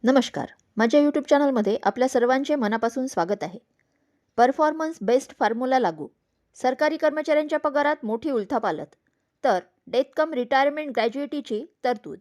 नमस्कार. माझ्या यूट्यूब चॅनलमध्ये आपल्या सर्वांचे मनापासून स्वागत आहे. परफॉर्मन्स बेस्ड फॉर्म्युला लागू. सरकारी कर्मचाऱ्यांच्या पगारात मोठी उलथापालथ. तर डेथ कम रिटायरमेंट ग्रॅज्युएटीची तरतूद.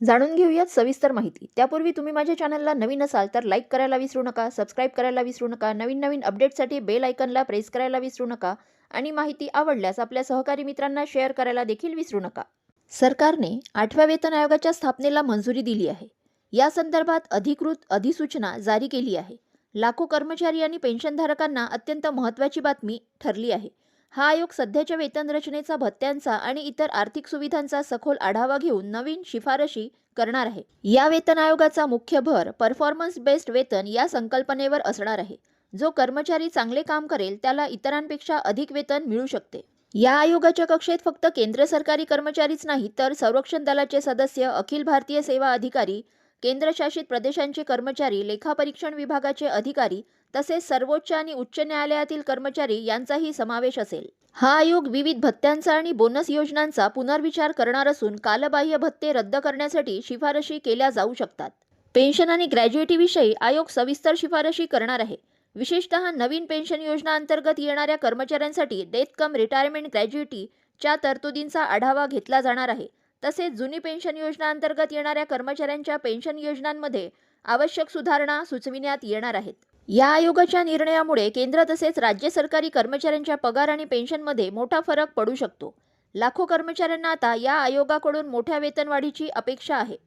जाणून घेऊयात सविस्तर माहिती. त्यापूर्वी तुम्ही माझ्या चॅनलला नवीन असाल तर लाईक करायला विसरू नका, सबस्क्राईब करायला विसरू नका, नवीन अपडेटसाठी बेल आयकॉनला प्रेस करायला विसरू नका आणि माहिती आवडल्यास आपल्या सहकारी मित्रांना शेअर करायला देखील विसरू नका. सरकारने 8व्या वेतन आयोगाच्या स्थापनेला मंजुरी दिली आहे. या संदर्भात अधिकृत अधिसूचना जारी केली आहे. लाखो कर्मचारी आणि पेन्शनधारकांना अत्यंत महत्त्वाची बातमी ठरली आहे. हा आयोग सध्याच्या वेतन रचनेचा, भत्त्यांचा आणि इतर आर्थिक सुविधांचा सखोल आढावा घेऊन नवीन शिफारशी करणार आहे. या वेतन आयोगाचा मुख्य भर परफॉर्मन्स बेस्ड वेतन या संकल्पनेवर असणार आहे. जो कर्मचारी चांगले काम करेल त्याला इतरांपेक्षा अधिक वेतन मिळू शकते. या आयोगाच्या कक्षेत फक्त केंद्र सरकारी कर्मचारीच नाही तर संरक्षण दलाचे सदस्य, अखिल भारतीय सेवा अधिकारी, केंद्रशासित प्रदेशांचे कर्मचारी, लेखापरीक्षण विभागाचे अधिकारी तसेच सर्वोच्च आणि उच्च न्यायालयातील कर्मचारी यांचाही समावेश असेल. हा आयोग विविध भत्त्यांचा आणि बोनस योजनांचा पुनर्विचार करणार असून कालबाह्य भत्ते रद्द करण्यासाठी शिफारशी केल्या जाऊ शकतात. पेन्शन आणि ग्रॅज्युएटीविषयी आयोग सविस्तर शिफारशी करणार आहे. विशेषतः नवीन पेन्शन योजना अंतर्गत येणाऱ्या कर्मचाऱ्यांसाठी डेथ कम रिटायरमेंट ग्रॅज्युएटीच्या तरतुदींचा आढावा घेतला जाणार आहे. तसेच जुनी पेन्शन योजना अंतर्गत येणाऱ्या कर्मचाऱ्यांच्या पेन्शन योजनांमध्ये आवश्यक सुधारणा सुचविण्यात येणार आहेत. या आयोगाच्या निर्णयामुळे केंद्र तसेच राज्य सरकारी कर्मचाऱ्यांच्या पगार आणि पेन्शनमध्ये मोठा फरक पडू शकतो. लाखो कर्मचाऱ्यांना आता या आयोगाकडून मोठ्या वेतनवाढीची अपेक्षा आहे.